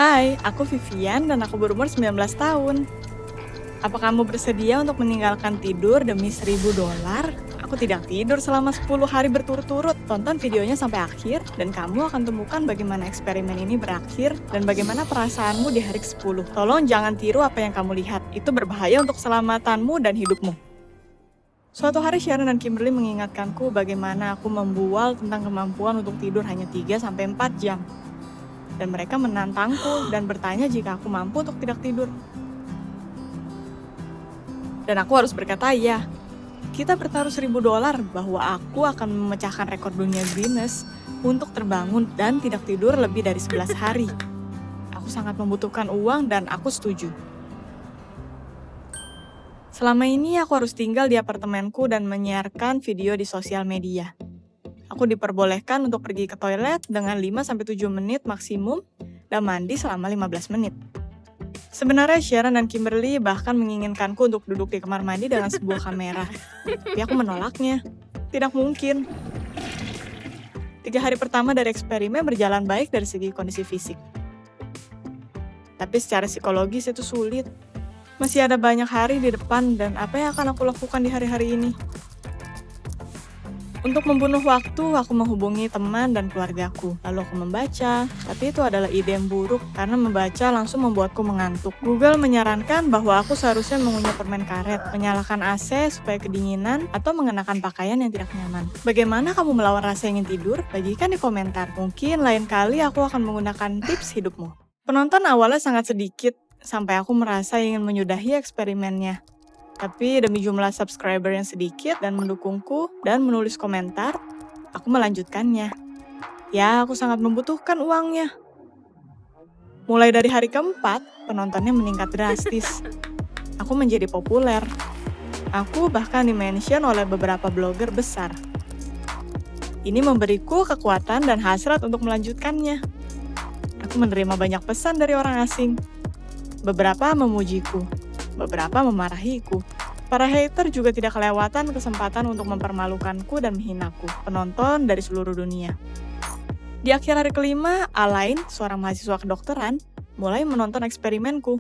Hai, aku Vivian dan aku berumur 19 tahun. Apa kamu bersedia untuk meninggalkan tidur demi $1.000? Aku tidak tidur selama 10 hari berturut-turut. Tonton videonya sampai akhir dan kamu akan temukan bagaimana eksperimen ini berakhir dan bagaimana perasaanmu di hari ke-10. Tolong jangan tiru apa yang kamu lihat. Itu berbahaya untuk keselamatanmu dan hidupmu. Suatu hari Sharon dan Kimberly mengingatkanku bagaimana aku membual tentang kemampuan untuk tidur hanya 3-4 jam. Dan mereka menantangku dan bertanya jika aku mampu untuk tidak tidur. Dan aku harus berkata iya. Kita bertaruh $1.000 bahwa aku akan memecahkan rekor dunia Guinness untuk terbangun dan tidak tidur lebih dari 11 hari. Aku sangat membutuhkan uang dan aku setuju. Selama ini aku harus tinggal di apartemenku dan menyiarkan video di sosial media. Aku diperbolehkan untuk pergi ke toilet dengan 5-7 menit maksimum dan mandi selama 15 menit. Sebenarnya Sharon dan Kimberly bahkan menginginkanku untuk duduk di kamar mandi dengan sebuah kamera. Tapi aku menolaknya. Tidak mungkin. 3 hari pertama dari eksperimen berjalan baik dari segi kondisi fisik. Tapi secara psikologis itu sulit. Masih ada banyak hari di depan dan apa yang akan aku lakukan di hari-hari ini? Untuk membunuh waktu, aku menghubungi teman dan keluargaku. Lalu aku membaca, tapi itu adalah ide yang buruk karena membaca langsung membuatku mengantuk. Google menyarankan bahwa aku seharusnya mengunyah permen karet, menyalakan AC supaya kedinginan, atau mengenakan pakaian yang tidak nyaman. Bagaimana kamu melawan rasa ingin tidur? Bagikan di komentar. Mungkin lain kali aku akan menggunakan tips hidupmu. Penonton awalnya sangat sedikit, sampai aku merasa ingin menyudahi eksperimennya. Tapi demi jumlah subscriber yang sedikit dan mendukungku dan menulis komentar, aku melanjutkannya. Ya, aku sangat membutuhkan uangnya. Mulai dari hari keempat, penontonnya meningkat drastis. Aku menjadi populer. Aku bahkan di-mention oleh beberapa blogger besar. Ini memberiku kekuatan dan hasrat untuk melanjutkannya. Aku menerima banyak pesan dari orang asing. Beberapa memujiku. Beberapa memarahiku. Para hater juga tidak kelewatan kesempatan untuk mempermalukanku dan menghinaku. Penonton dari seluruh dunia. Di akhir hari kelima, Alain, seorang mahasiswa kedokteran, mulai menonton eksperimenku.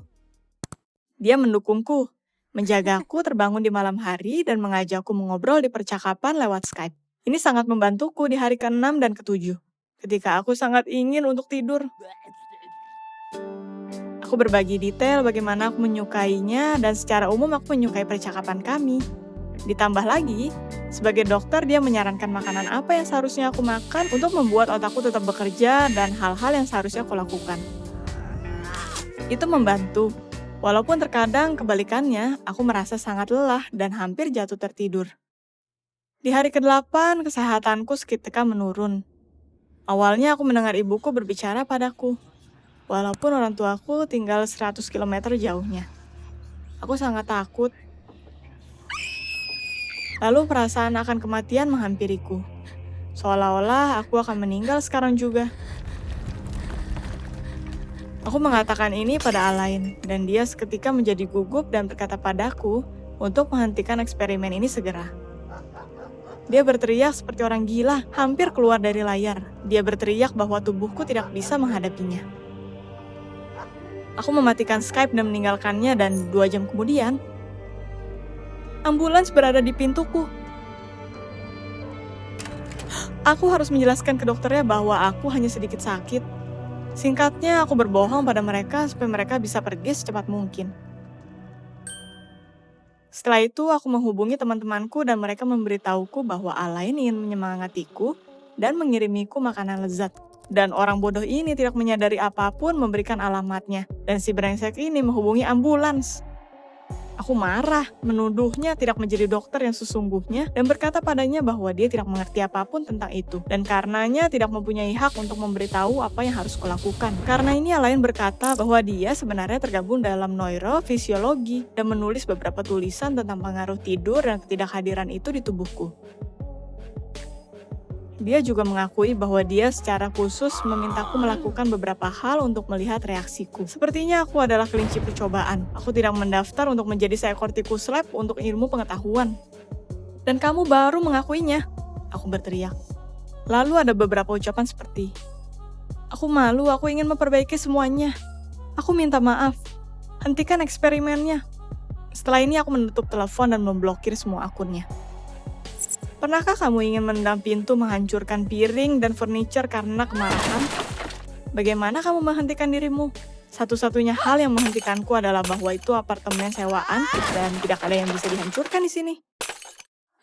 Dia mendukungku, menjagaku terbangun di malam hari dan mengajakku mengobrol di percakapan lewat Skype. Ini sangat membantuku di hari ke-6 dan ke-7, ketika aku sangat ingin untuk tidur. Aku berbagi detail bagaimana aku menyukainya dan secara umum aku menyukai percakapan kami. Ditambah lagi, sebagai dokter dia menyarankan makanan apa yang seharusnya aku makan untuk membuat otakku tetap bekerja dan hal-hal yang seharusnya aku lakukan. Itu membantu, walaupun terkadang kebalikannya aku merasa sangat lelah dan hampir jatuh tertidur. Di hari ke-8, kesehatanku seketika menurun. Awalnya aku mendengar ibuku berbicara padaku. Walaupun orang tuaku tinggal 100 km jauhnya. Aku sangat takut. Lalu perasaan akan kematian menghampiriku. Seolah-olah aku akan meninggal sekarang juga. Aku mengatakan ini pada Alain, dan dia seketika menjadi gugup dan berkata padaku untuk menghentikan eksperimen ini segera. Dia berteriak seperti orang gila, hampir keluar dari layar. Dia berteriak bahwa tubuhku tidak bisa menghadapinya. Aku mematikan Skype dan meninggalkannya dan 2 jam kemudian, ambulans berada di pintuku. Aku harus menjelaskan ke dokternya bahwa aku hanya sedikit sakit. Singkatnya, aku berbohong pada mereka supaya mereka bisa pergi secepat mungkin. Setelah itu, aku menghubungi teman-temanku dan mereka memberitahuku bahwa Alain ingin menyemangatiku dan mengirimiku makanan lezat. Dan orang bodoh ini tidak menyadari apapun memberikan alamatnya. Dan si brengsek ini menghubungi ambulans. Aku marah, menuduhnya tidak menjadi dokter yang sesungguhnya dan berkata padanya bahwa dia tidak mengerti apapun tentang itu. Dan karenanya tidak mempunyai hak untuk memberitahu apa yang harus kulakukan. Karena ini Alain berkata bahwa dia sebenarnya tergabung dalam neurofisiologi dan menulis beberapa tulisan tentang pengaruh tidur dan ketidakhadiran itu di tubuhku. Dia juga mengakui bahwa dia secara khusus memintaku melakukan beberapa hal untuk melihat reaksiku. Sepertinya aku adalah kelinci percobaan. Aku tidak mendaftar untuk menjadi seekor tikus lab untuk ilmu pengetahuan. Dan kamu baru mengakuinya, aku berteriak. Lalu ada beberapa ucapan seperti, aku malu, aku ingin memperbaiki semuanya. Aku minta maaf. Hentikan eksperimennya. Setelah ini aku menutup telepon dan memblokir semua akunnya. Pernahkah kamu ingin menendang pintu, menghancurkan piring dan furniture karena kemarahan? Bagaimana kamu menghentikan dirimu? Satu-satunya hal yang menghentikanku adalah bahwa itu apartemen sewaan dan tidak ada yang bisa dihancurkan di sini.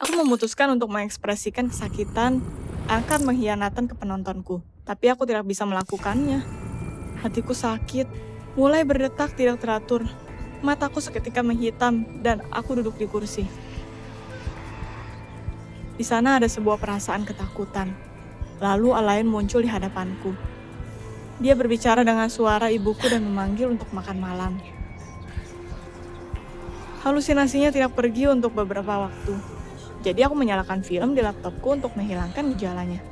Aku memutuskan untuk mengekspresikan kesakitan akan mengkhianatan ke penontonku, tapi aku tidak bisa melakukannya. Hatiku sakit, mulai berdetak tidak teratur. Mataku seketika menghitam dan aku duduk di kursi. Di sana ada sebuah perasaan ketakutan. Lalu Alain muncul di hadapanku. Dia berbicara dengan suara ibuku dan memanggil untuk makan malam. Halusinasinya tidak pergi untuk beberapa waktu. Jadi aku menyalakan film di laptopku untuk menghilangkan gejalanya.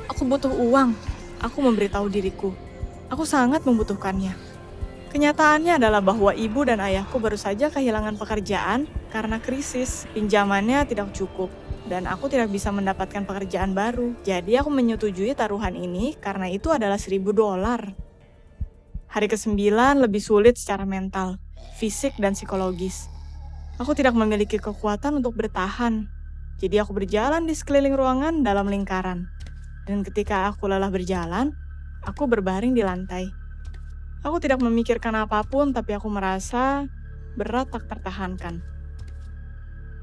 Aku butuh uang. Aku memberitahu diriku. Aku sangat membutuhkannya. Kenyataannya adalah bahwa ibu dan ayahku baru saja kehilangan pekerjaan karena krisis. Pinjamannya tidak cukup. Dan aku tidak bisa mendapatkan pekerjaan baru. Jadi aku menyetujui taruhan ini karena itu adalah $1.000. Hari ke-9 lebih sulit secara mental, fisik, dan psikologis. Aku tidak memiliki kekuatan untuk bertahan. Jadi aku berjalan di sekeliling ruangan dalam lingkaran. Dan ketika aku lelah berjalan, aku berbaring di lantai. Aku tidak memikirkan apapun, tapi aku merasa berat tak tertahankan.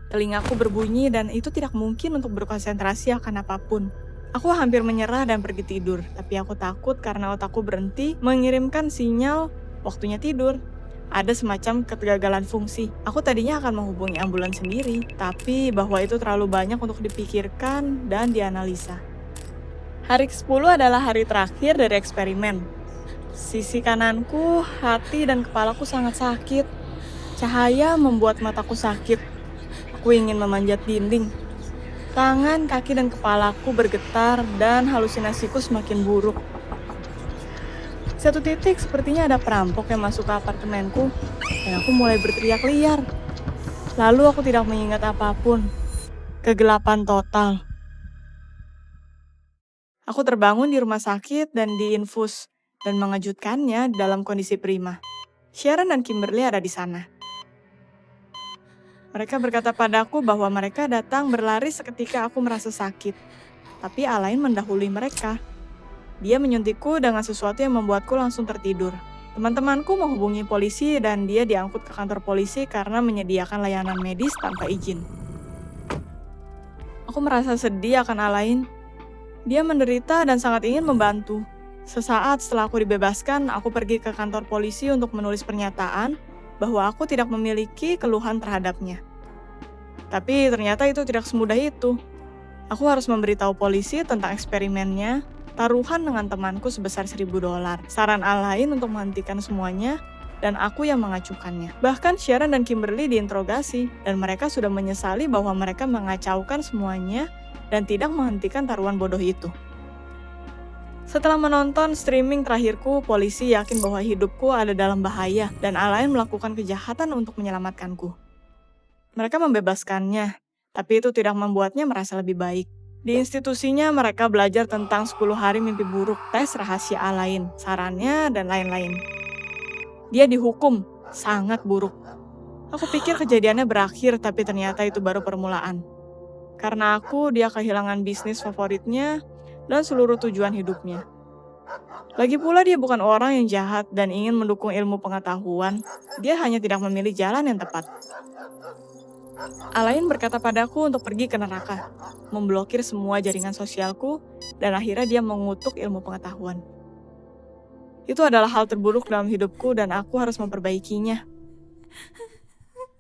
Telingaku berbunyi dan itu tidak mungkin untuk berkonsentrasi akan apapun. Aku hampir menyerah dan pergi tidur, tapi aku takut karena otakku berhenti mengirimkan sinyal waktunya tidur. Ada semacam kegagalan fungsi. Aku tadinya akan menghubungi ambulans sendiri, tapi bahwa itu terlalu banyak untuk dipikirkan dan dianalisa. Hari ke-10 adalah hari terakhir dari eksperimen. Sisi kananku, hati, dan kepalaku sangat sakit. Cahaya membuat mataku sakit. Aku ingin memanjat dinding. Tangan, kaki, dan kepalaku bergetar dan halusinasiku semakin buruk. Satu titik sepertinya ada perampok yang masuk ke apartemenku dan aku mulai berteriak liar. Lalu aku tidak mengingat apapun. Kegelapan total. Aku terbangun di rumah sakit dan diinfus dan mengejutkannya dalam kondisi prima. Sharon dan Kimberly ada di sana. Mereka berkata padaku bahwa mereka datang berlari seketika aku merasa sakit. Tapi Alain mendahului mereka. Dia menyuntikku dengan sesuatu yang membuatku langsung tertidur. Teman-temanku menghubungi polisi dan dia diangkut ke kantor polisi karena menyediakan layanan medis tanpa izin. Aku merasa sedih akan Alain. Dia menderita dan sangat ingin membantu. Sesaat setelah aku dibebaskan, aku pergi ke kantor polisi untuk menulis pernyataan bahwa aku tidak memiliki keluhan terhadapnya. Tapi ternyata itu tidak semudah itu. Aku harus memberitahu polisi tentang eksperimennya, taruhan dengan temanku sebesar $1.000, saran Alain untuk menghentikan semuanya, dan aku yang mengacuhkannya. Bahkan Sharon dan Kimberly diinterogasi, dan mereka sudah menyesali bahwa mereka mengacaukan semuanya dan tidak menghentikan taruhan bodoh itu. Setelah menonton streaming terakhirku, polisi yakin bahwa hidupku ada dalam bahaya dan Alain melakukan kejahatan untuk menyelamatkanku. Mereka membebaskannya, tapi itu tidak membuatnya merasa lebih baik. Di institusinya mereka belajar tentang 10 hari mimpi buruk, tes rahasia Alain, sarannya, dan lain-lain. Dia dihukum, sangat buruk. Aku pikir kejadiannya berakhir, tapi ternyata itu baru permulaan. Karena dia kehilangan bisnis favoritnya dan seluruh tujuan hidupnya. Lagi pula dia bukan orang yang jahat dan ingin mendukung ilmu pengetahuan. Dia hanya tidak memilih jalan yang tepat. Alain berkata padaku untuk pergi ke neraka, memblokir semua jaringan sosialku, dan akhirnya dia mengutuk ilmu pengetahuan. Itu adalah hal terburuk dalam hidupku dan aku harus memperbaikinya.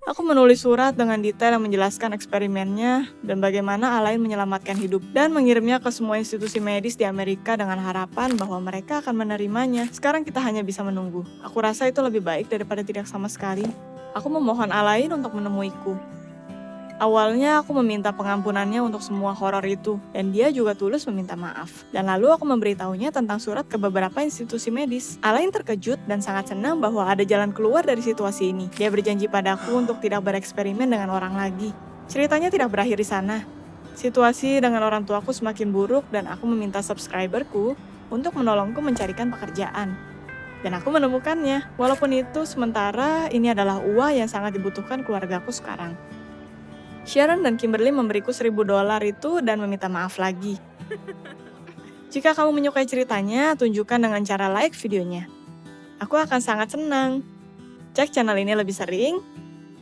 Aku menulis surat dengan detail yang menjelaskan eksperimennya dan bagaimana Alain menyelamatkan hidup dan mengirimnya ke semua institusi medis di Amerika dengan harapan bahwa mereka akan menerimanya. Sekarang kita hanya bisa menunggu. Aku rasa itu lebih baik daripada tidak sama sekali. Aku memohon Alain untuk menemuiku. Awalnya aku meminta pengampunannya untuk semua horor itu, dan dia juga tulus meminta maaf. Dan lalu aku memberitahunya tentang surat ke beberapa institusi medis. Alain terkejut dan sangat senang bahwa ada jalan keluar dari situasi ini. Dia berjanji padaku untuk tidak bereksperimen dengan orang lagi. Ceritanya tidak berakhir di sana. Situasi dengan orang tuaku semakin buruk dan aku meminta subscriberku untuk menolongku mencarikan pekerjaan. Dan aku menemukannya. Walaupun itu sementara, ini adalah uang yang sangat dibutuhkan keluargaku sekarang. Sharon dan Kimberly memberiku $1.000 itu dan meminta maaf lagi. Jika kamu menyukai ceritanya, tunjukkan dengan cara like videonya. Aku akan sangat senang. Cek channel ini lebih sering.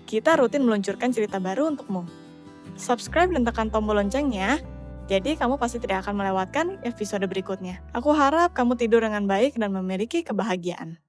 Kita rutin meluncurkan cerita baru untukmu. Subscribe dan tekan tombol loncengnya. Jadi kamu pasti tidak akan melewatkan episode berikutnya. Aku harap kamu tidur dengan baik dan memiliki kebahagiaan.